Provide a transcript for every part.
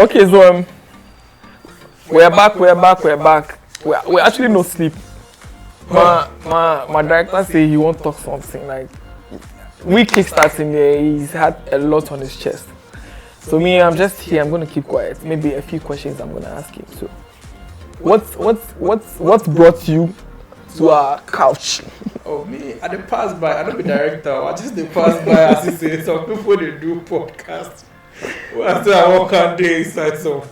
Okay, so we're back. We're actually no sleep. My director say he won't talk something like we kickstarting there. He's had a lot on his chest. So me, I'm just here. I'm gonna keep quiet. Maybe a few questions I'm gonna ask him. So, what brought you to our couch? Oh me, I didn't pass by. I don't be director. I just did pass by as he say. Some people they do podcast. After I walk out there inside some.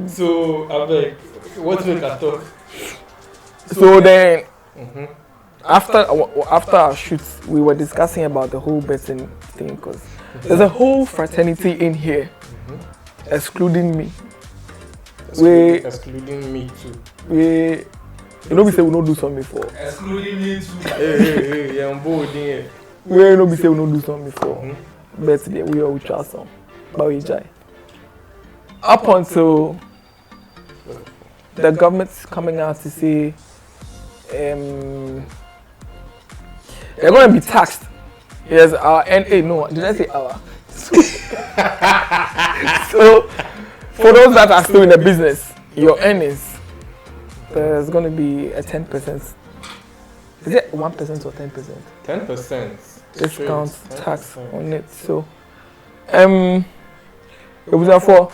So I beg, what make I talk? So then, after our shoot, we were discussing about the whole betting thing because there's a whole fraternity in here, excluding me. Excluding me too. We say we don't do something before. Excluding me too. Hey, yeah, I'm bored here. We say we don't do something before. But we all try some. But we try. Up until the government's coming out to say they're going to be taxed. Yes, our NA. No, did I say our? So, for those that are still in the business, your earnings, there's going to be a 10%. Is it 1% or 10%? 10%. Discount tax on it. So, it was therefore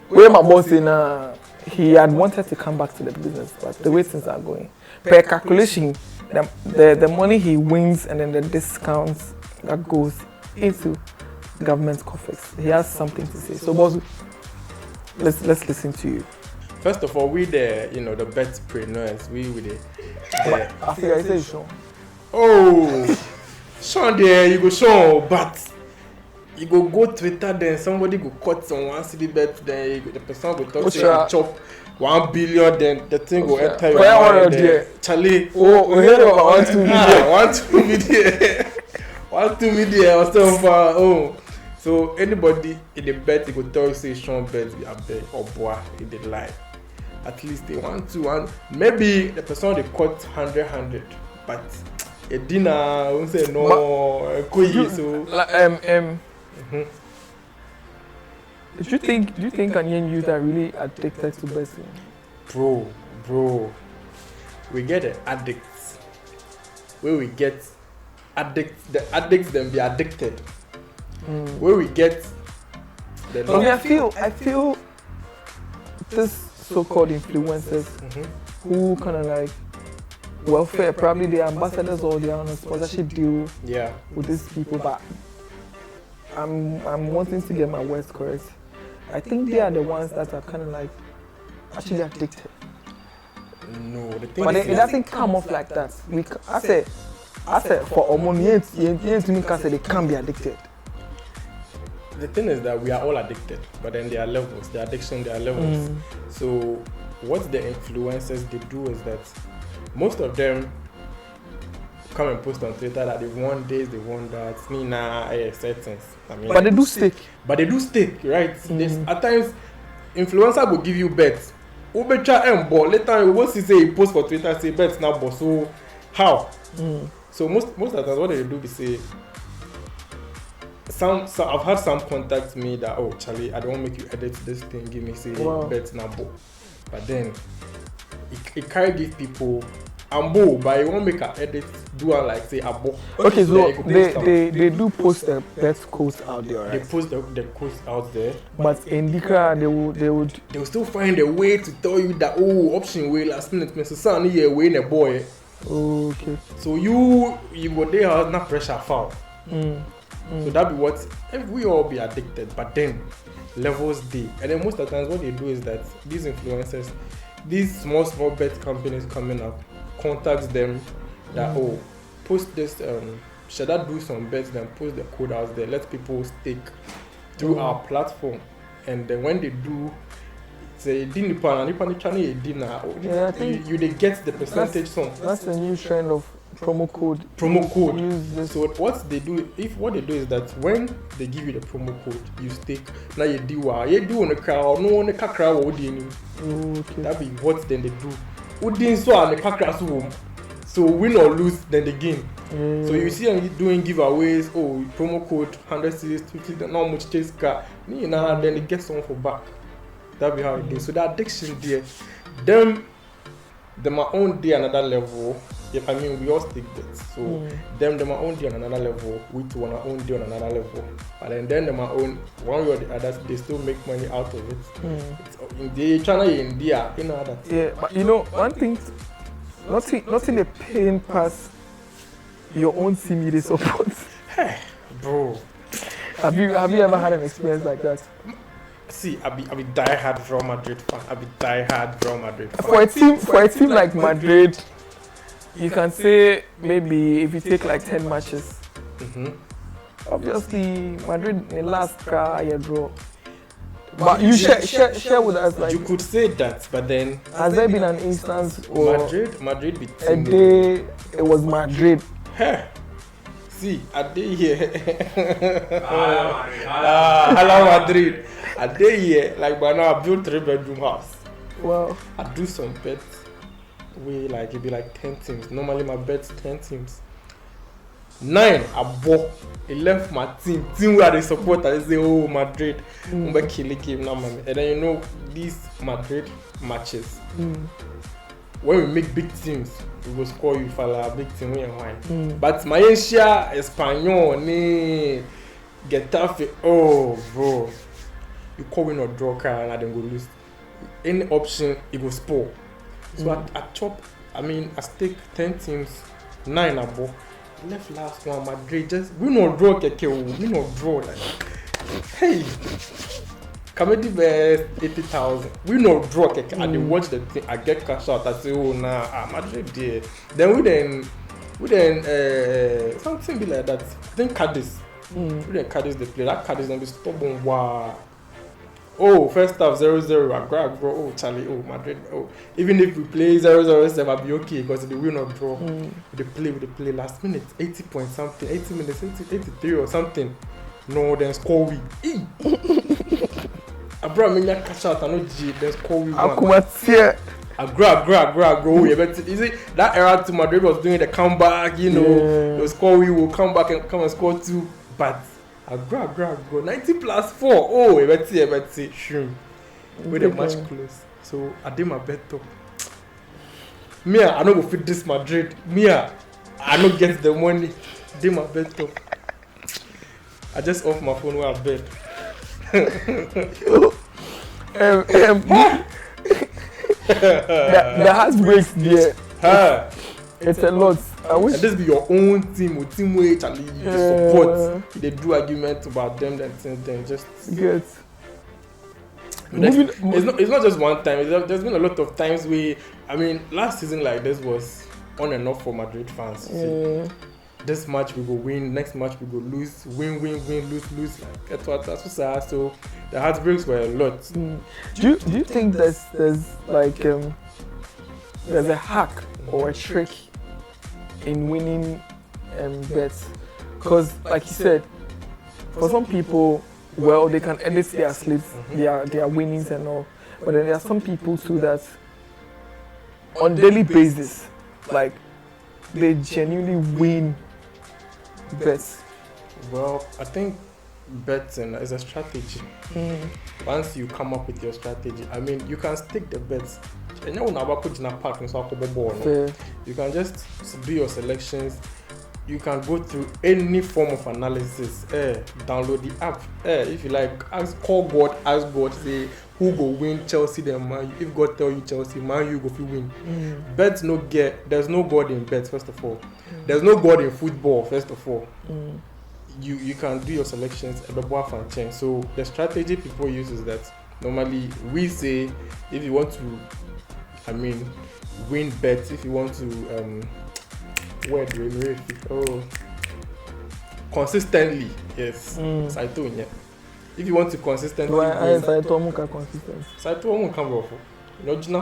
where my boss in he had wanted to come back to the business, but the way things are going, per calculation, the money he wins and then the discounts that goes into government coffers. He has something to say. So, boss, let's listen to you. First of all, we the betpreneurs, we with the. I think I say Sean. Oh, Sean there, you go Sean, but you go Twitter, then somebody go cut someone city bet, then the person go talk to chop 1 billion, then the thing go enter your mind. Charlie, we heard about 1 2 million or so far. Oh, so anybody in the bet, they go tell you say Sean bet, I beg or boy in the lie. At least they want to, and maybe the person they cut 100, but a dinner won't say no. So do you think Ghanaian youth are really addicted to betting? Bro, we get the addicts. Where we get the addicts then be addicted. Where we get the I feel this so-called influencers who kind of like welfare, probably the ambassadors or they are on a sponsorship deal with these people, but I'm wanting to get my words correct. I think they are the ones that are kind of like actually addicted. No, the thing but is it doesn't come off like that. I said for Omoni, they can't be addicted. The thing is that we are all addicted, but then there are levels. The addiction, there are levels. So what the influencers they do is that most of them come and post on Twitter that they won this, they won that. Certain. But they do stick. But they do stick, right? At times, influencer will give you bets. Later, once you say he post for Twitter, say bets now, but so how? So most of the time, what they do is say. Some I've had some contact me that Charlie, I don't want to make you edit this thing, give me say bets now, but then it can't give people ambo, but you won't make an edit do like say abo. Okay, so they do post the bet codes out there, right? They post the codes out there, but in Dikra they will still find a way to tell you that option way last minute, so son here way in a boy. Okay. So you go there has no pressure foul. So that be what if we all be addicted, but then levels D. And then most of the times what they do is that these influencers, these small bet companies coming up, contacts them that post this should I do some bets, then post the code out there, let people stake through our platform, and then when they do say dinner, you they get the percentage some. That's a new trend of promo code. So what they do is that when they give you the promo code, you stake. Now you do on the crowd, no on the crowd. Okay. That be what then they do. Udin so on the crowd home. So win or lose, then they gain. So you see them doing giveaways. Oh, promo code 100 series 50. Not much chase car. Then they get someone for back. That be how it is. So the addiction there, them my own day another level. I mean, we all stick bets. So them my own day on another level. We too on our own day on another level. And then them my own one way or the other, they still make money out of it. In the China, in India, you know that. Yeah, but you know one thing, nothing a pain pass your own team you support. Hey, bro. Have you ever had an experience like that? See, I be die-hard Real Madrid fan. I be die-hard Real Madrid fan. For a team like Madrid, you can say maybe if you take like 10 matches. Obviously, Madrid in the last car you draw. But you share with us like you could say that, but then has there been an instance or Madrid be a day it was Madrid? Hey, see, a day here. Hello Madrid. A day here, like by now I built 3-bedroom house. Wow. I do some bets. We like it be like 10 teams. Normally my bets 10 teams. 9 I bought. It left my team where they support. I say, oh Madrid, kill the game now, man. And then you know these Madrid matches. When we make big teams, we will score you for a big team when you win. But my Asia, Espanyol, ni Getafe, oh bro, you call win or draw car and I then go lose. Any option, it will spoil. So I stake 10 teams, 9 I bought. Left last one, Madrid just win or draw win or draw like hey. Comedy best 80,000. We know draw and they watch the thing. I get cash out. I say, oh nah, Madrid there. Then we then something be like that. Then Cadiz. We then Cadiz they play. That Cadiz then be stubborn. Wow. Oh, first half 0-0. I grab bro. Oh Charlie. Oh Madrid. Oh, even if we play 0-0, I'll be okay because they win or draw. They play last minute 80 point something. 80 minutes 83 or something. No, then score we. I brought me cash out. I know G. Then score we one. I grab. You see that era to Madrid was doing the comeback. You know, the score we will come back and come and score 2. But I grab. 90 plus 4. Oh, you better see. Shroom. With the match close. So I did my bet top. I know go fit this Madrid. I know get the money. Did my bet top. I just off my phone while I bet. The heart breaks there. It's a lot. I wish. And this be your own team or team where Charlie you support. They do argument about them then just good. It's not just one time. There's been a lot of times where last season like this was on and off for Madrid fans. This match we go win, next match we go lose, win, lose. Like that's sad. So the heartbreaks were a lot. Do you think there's like there's a hack or a trick in winning bets? Because like you said, for some people, well, they can edit their slips, their winnings and all, but then there are some people too that on daily basis, like they genuinely win bets. Well, I think betting is a strategy. Once you come up with your strategy, you can stick the bets. And you can just do your selections. You can go through any form of analysis. Download the app. If you like, ask God, say who go win Chelsea then Man U. If God tell you Chelsea, Man U go win. Bets there's no God in bets, first of all. There's no God in football, first of all. You can do your selections at the bar and change. So the strategy people use is that normally we say if you want to win bets, if you want to consistently, yes. Saito, if you want to consistently win, Saito won't come off. But you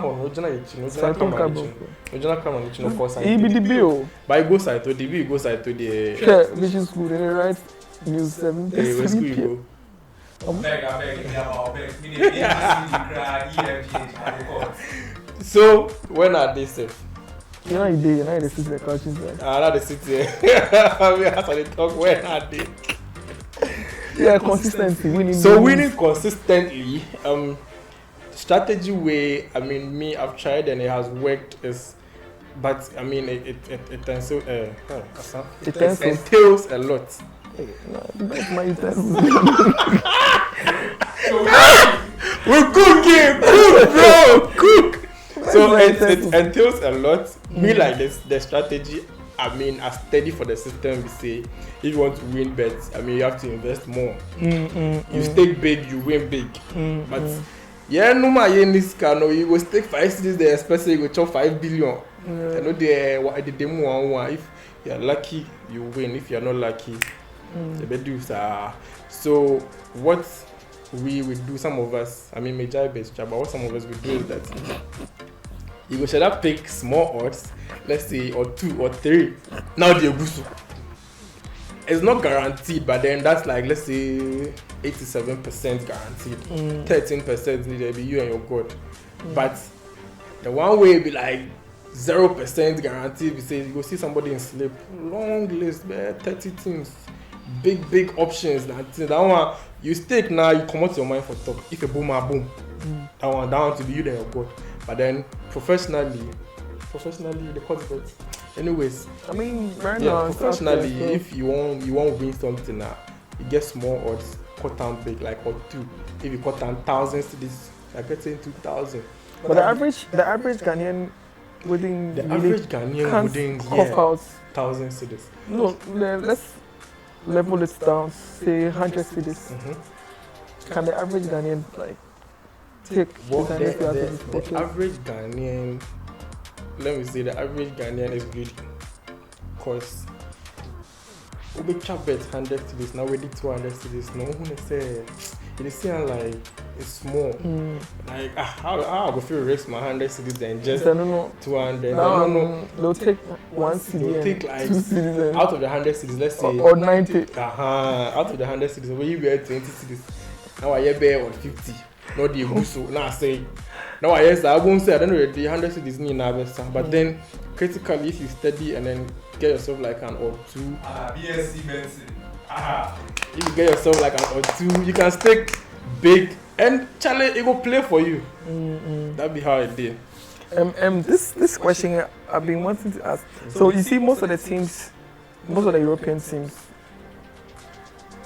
go Saito, you go Saito the which is good, right? News 7. Where school you go? So when are they safe? You know, you know, they sit in the couches there. Not the city. I mean, that's how they talk. Where are they? Yeah, consistency, winning. So winning consistently. Strategy way. I mean, I've tried and it has worked. But I mean, it entails a lot. We're cooking, bro, cook. So it entails a lot. Me like this, the strategy. I mean, as steady for the system, we say, if you want to win bets, I mean, you have to invest more. You stake big, you win big. But yeah, no matter in this car, no, you go stake 5 cities, they expect you go chop 5 billion. I know the demo. If you're lucky, you win. If you're not lucky, the bad dudes are. So what we will do, some of us, I mean, major best job, but what some of us will do is that you go should have pick small odds, let's say, or 2 or 3. Now the Ogusu. It's not guaranteed, but then that's like, let's say, 87% guaranteed. 13% needed be you and your God. But the one way be like 0% guaranteed. We say you go see somebody in sleep, long list, man, 30 teams, big options. That one you stake now, you come out your mind for top. If you boom, that one down to be you then your God. But then professionally, the cost bets. Anyways, I mean, right now, professionally, if you want win something now, you get small odds, cut down big, like or 2. If you cut down thousands to this, like let's say 2,000. But the average Ghanaian wouldn't cough out 1,000 cedis. No, let's level it down. Say 100 cedis. Can the average Ghanaian like take the average Ghanaian? Let me say the average Ghanaian is greedy, cause we chop bet 100 cedis now we did 200 cedis. No one say it is like it's small. Like how I go feel risk my 100 cedis then just 200. No. They'll take 1 cedi. They'll take like 2 cedis out of the 100 cedis. Let's say or 90. Out of the 100 cedis, when you get 20 cedis, now I bear on 50. Not the Guso. Now I say. No, yes, I won't say I don't know the 100 cedis need never, but then critically if you study and then get yourself like an or 2. BSc Benson. If you get yourself like an or 2, you can stake big and challenge it will play for you. That'd be how it did. This question I've been wanting to ask. So you see most of the European teams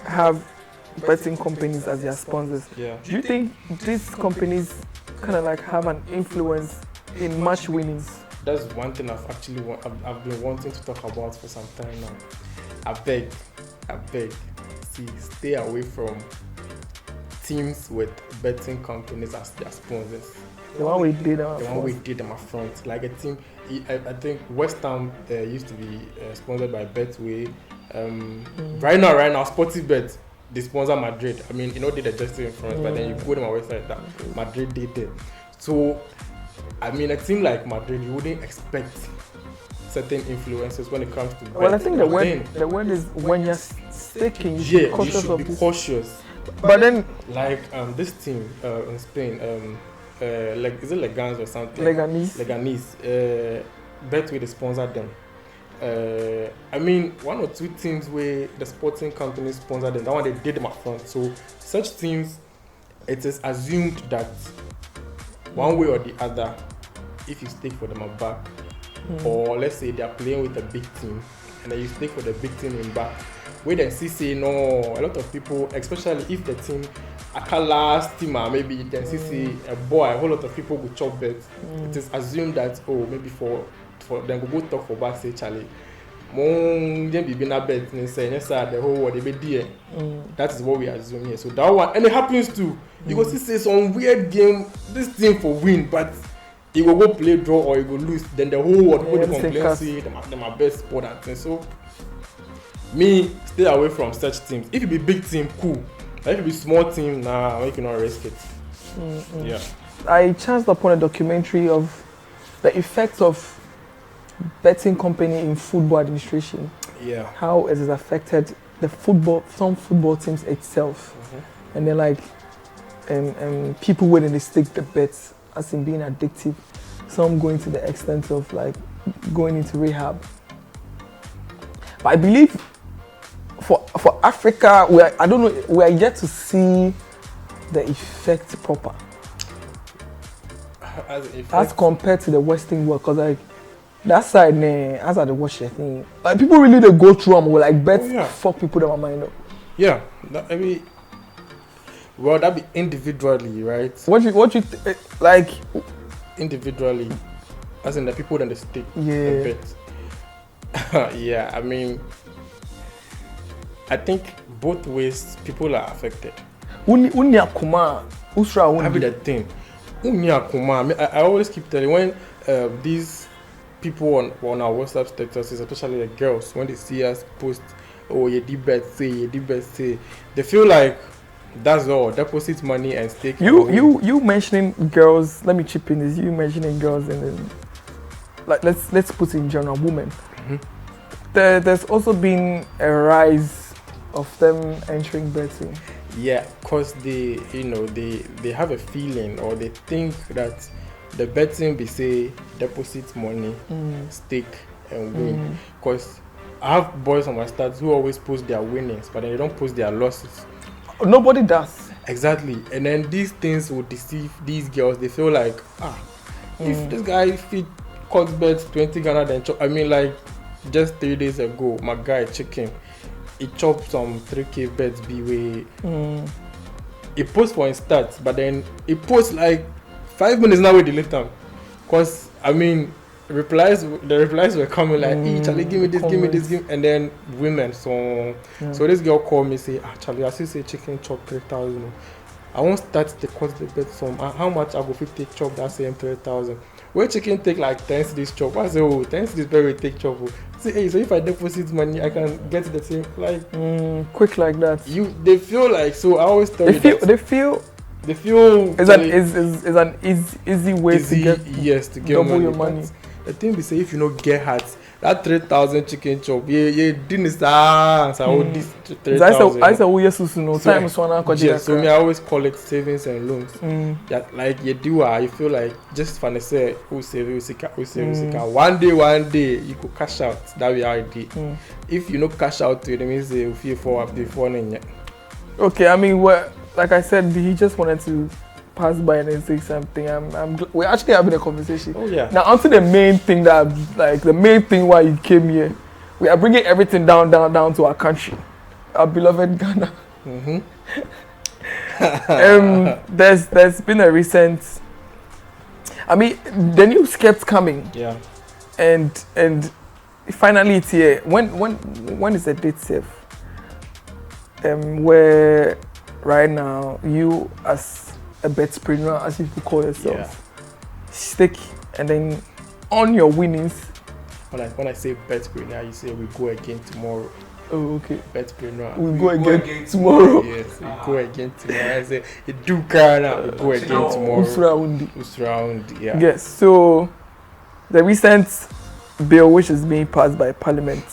have betting companies as their sponsors. Yeah. Do you think these companies kind of like have an influence in match winnings? That's one thing I've been wanting to talk about for some time now. I beg, stay away from teams with betting companies as their sponsors. The one we did them up front. Like a team, I think West Ham used to be sponsored by Betway. Right now, Sportybet, they sponsor Madrid. I mean, they the justice in France, but then you go to my website that Madrid did it. So, I mean, a team like Madrid, you wouldn't expect certain influences when it comes to Well, I think the word is when you're staking, you should be cautious. But then, like this team in Spain, like is it Legans or something? Leganés. Betway they sponsored them. I mean, 1 or 2 teams where the sporting companies sponsored them. That one they did them up front. So such teams, it is assumed that one way or the other, if you stake for them at back, or let's say they are playing with a big team, and then you stake for the big team in back, where then see no, a lot of people, especially if the team a last team maybe then see a whole lot of people will chop bets. It is assumed that maybe for them go talk for back say Charlie. Bet the whole world they be there. That is what we assume here. So that one, and it happens too. You go see say some weird game, this team for win, but he will go play draw or he will lose. Then the whole world will complain say them are best sport and things. So me stay away from such teams. If it be big team, cool. But if it be small team, nah, you cannot risk it. Yeah. I chanced upon a documentary of the effects of betting company in football administration. Yeah. How it has affected some football teams itself. And then like people when they stake the bets as in being addictive. Some going to the extent of like going into rehab. But I believe for Africa, I don't know, we are yet to see the effect proper. As compared to the Western world, because like that side, as I watch the thing, like people really they go through them, like bet fuck people that are mind up. Yeah, well, that be individually, right? What you like? Individually, as in the people that they stick. Yeah. Yeah, I mean, I think both ways people are affected. Unya kuma, usra undi. I be that thing. Unya kuma. I always keep telling when these people on our WhatsApp statuses, especially the girls, when they see us post, oh, you did say, they feel like that's all. Deposit money and stake. You mentioning girls. Let me chip in this. You mentioning girls and then, like let's put in general women. Mm-hmm. There's also been a rise of them entering betting. Yeah, because they have a feeling or they think that the betting be say deposit money, stake and win. Because I have boys on my stats who always post their winnings, but then they don't post their losses. Nobody does. Exactly. And then these things will deceive these girls. They feel like, if this guy fit Cox bet 20 Ghana then chop. I mean, like just 3 days ago, my guy chicken, he chopped some 3K bets be way. He posts for his stats, but then he posts like 5 minutes now with the later. Cause I mean, the replies were coming like, hey, Charlie, give me this, and then women. So this girl called me say, Charlie, I see say chicken chop 3,000. I won't start the cost the bet from how much I go 50 chop that same 3,000. Where chicken take like 10 this chop. I say, 10 this very take chop. Say, hey, so if I deposit money, I can get the same like quick like that. They feel like, so I always tell you they feel it's an easy way to get double your money. The thing they say, if you don't get hurt, that 3,000 chicken chop, yeah, didn't start. So this 3,000. I said, oh yes, no time so me, I always call it savings and loans. That like you do, you feel like just for say, who save. One day you could cash out. That be how it did. If you don't cash out, it means they feel for up the. Okay, I mean, like I said, he just wanted to pass by and then say something. We're actually having a conversation. Oh yeah. Now onto the main thing the main thing why you came here. We are bringing everything down to our country, our beloved Ghana. There's been a recent. I mean, the news kept coming. Yeah. And finally it's here. When is the date safe? Where right now you as a betpreneur, as you could call yourself, stake and then on your winnings. When I say betpreneur, you say we go again tomorrow. Oh, okay. Betpreneur. We go again tomorrow. Yes, we go again tomorrow. I say you do car now. We go again tomorrow. Usraundi. Yeah. Yes. So the recent bill which is being passed by Parliament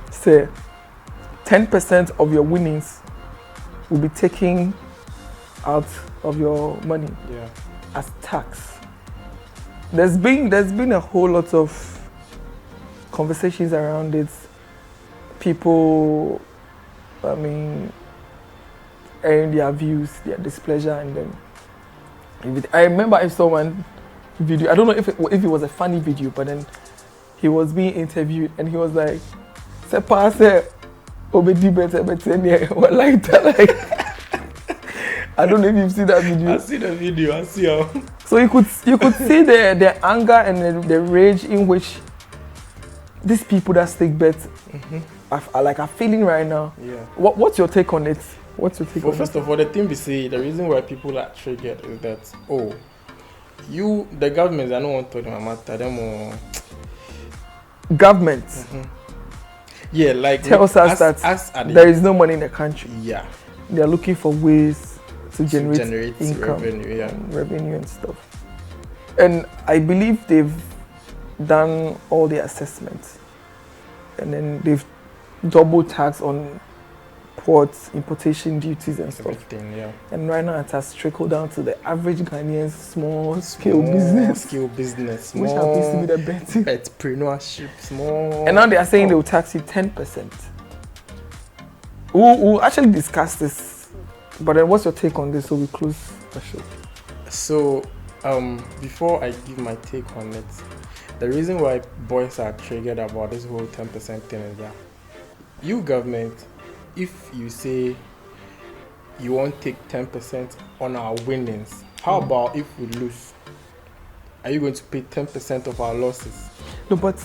say 10% of your winnings will be taken out of your money as tax. There's been a whole lot of conversations around it. People, I mean, airing their views, their displeasure, and then I remember I saw one video. I don't know if it was a funny video, but then he was being interviewed and he was like, "Se passe, obedi better like that." Like, I don't know if you've seen that video. I see the video. I see how. So you could see the anger and the rage in which these people that stake bets are feeling right now. Yeah. What's your take on it? What's your take on it? First of all, the thing we say, the reason why people are triggered is that the government, I don't want to talk about them government. Yeah, like tells us that there is no money in the country. Yeah. They are looking for ways to generate income, revenue and stuff. And I believe they've done all the assessments, and then they've double taxed on ports, importation duties and stuff. Everything, yeah. And right now it has trickled down to the average Ghanaian small scale business. Which happens to be the betting. Entrepreneurship, small. And now they are saying they will tax you 10%. We'll actually discuss this. But then what's your take on this so we close the show? So, before I give my take on it, the reason why boys are triggered about this whole 10% thing is that you government, if you say you won't take 10% on our winnings, how about if we lose? Are you going to pay 10% of our losses? No, but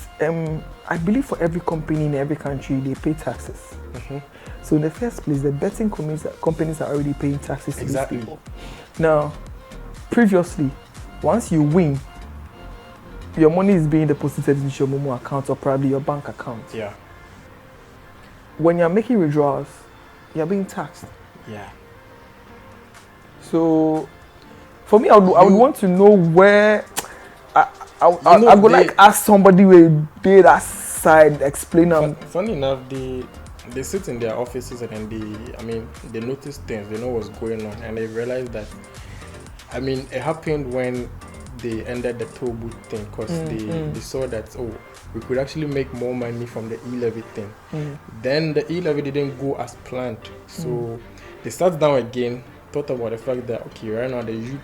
I believe for every company in every country, they pay taxes. Mm-hmm. So in the first place, the betting companies are already paying taxes to these people. Now, previously, once you win, your money is being deposited into your Momo account or probably your bank account. Yeah. When you're making withdrawals, you're being taxed. Yeah. So, for me, I would want to know where. I would like ask somebody where they that side explain them. Funny enough, they sit in their offices and then they notice things, they know what's going on, and they realize that. It happened when they ended the toll booth thing because they saw that we could actually make more money from the e-levy thing. Then the e-levy didn't go as planned, so they sat down again, thought about the fact that okay, right now the youth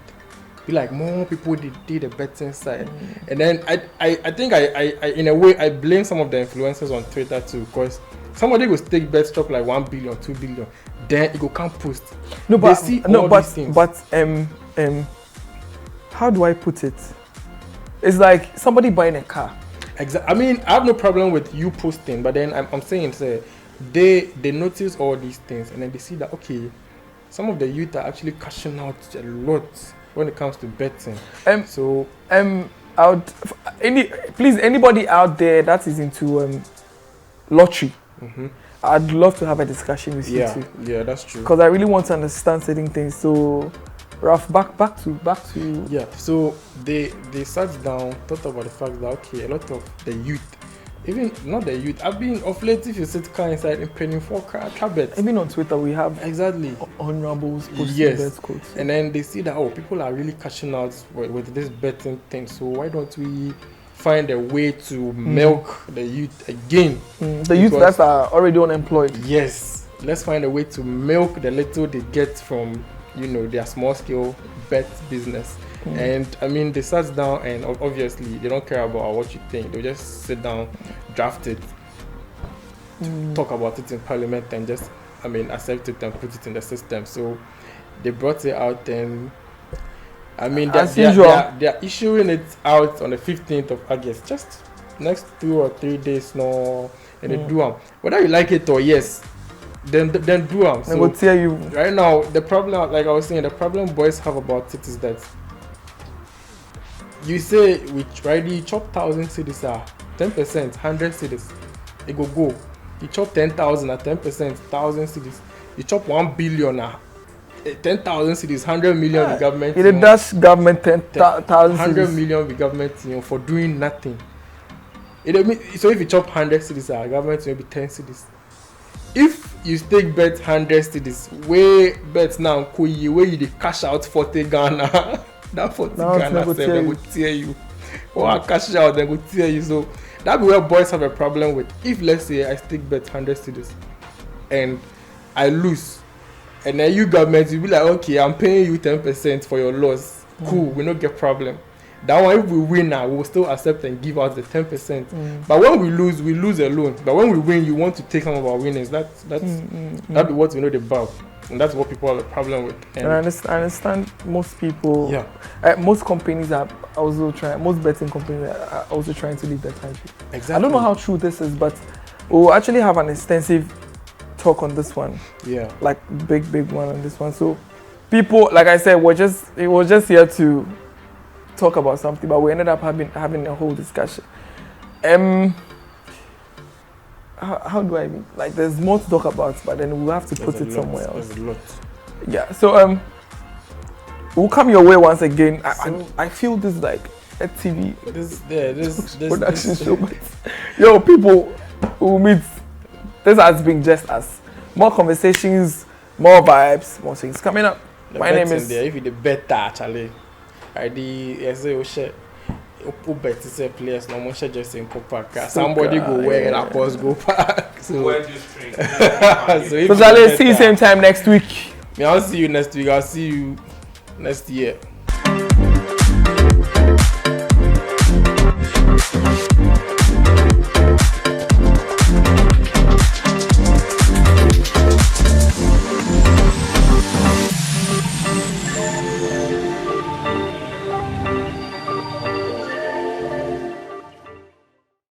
be like more people did the betting side, and then I think I in a way I blame some of the influencers on Twitter too, because somebody will stake bet stock like 1 billion, 2 billion, then it go can't post. How do I put it? It's like somebody buying a car. Exactly. I have no problem with you posting, but then I'm saying, say, they notice all these things and then they see that okay, some of the youth are actually cashing out a lot when it comes to betting. Please, anybody out there that is into lottery, I'd love to have a discussion with you too. Yeah, that's true. Because I really want to understand certain things. So, Ralph, back to. Yeah. So they sat down, thought about the fact that okay, a lot of the youth, even not the youth, I've been of late. If you sit car inside and penny for car bets. Even on Twitter, we have exactly honorables posting bet quotes. And then they see that people are really cashing out with this betting thing. So why don't we find a way to milk the youth again? The youth that are already unemployed. Yes, let's find a way to milk the little they get from their small scale bet business. And they sat down and obviously they don't care about what you think. They'll just sit down, draft it, talk about it in parliament and just accept it and put it in the system. So they brought it out and they're issuing it out on the 15th of August, just next 2 or 3 days now, and they do them. Whether you like it or yes, then do them. So will tell you right now, the problem, like I was saying, the problem boys have about it is that you say we already chop 1,000 cities 10%, 100 cities, it go. You chop 10,000 at 10%, 1,000 cities. You chop 1 billion 10,000 cities, 100 million the government. It does government 10,000 100 million the government for doing nothing. So if you chop 100 cities, government maybe 10 cities. If you stake bet 100 cities, where bets now where you cash out 40 Ghana, that 40 Ghana they will tear you. Or cash out, they will tear you. So that be where boys have a problem with. If let's say I stake bet 100 cities and I lose, and then you government will be like, okay, I'm paying you 10% for your loss. Cool, we don't get problem. That one, if we win now, we will still accept and give out the 10%. But when we lose alone. But when we win, you want to take some of our winnings. That's be what we know about. And that's what people have a problem with. And I understand most people, most companies are also trying, most betting companies are also trying to leave the country. Exactly. I don't know how true this is, but we'll actually have an extensive talk on this one. Yeah. Like big one on this one. So people, like I said, it was just here to talk about something, but we ended up having a whole discussion. How do I mean? Like, there's more to talk about, but then we'll have to put it somewhere else. There's a lot. Yeah. So we'll come your way once again. I feel this like a TV this production show. But, people who meet. This has been just us. more conversations, more vibes, more things coming up. My name is. There, if you the better actually, I say shit. Who bet say players no more just in park. Somebody go where and pause go park. So Where do you string? so Charlie, see you same time next week. I'll see you next week. I'll see you next year.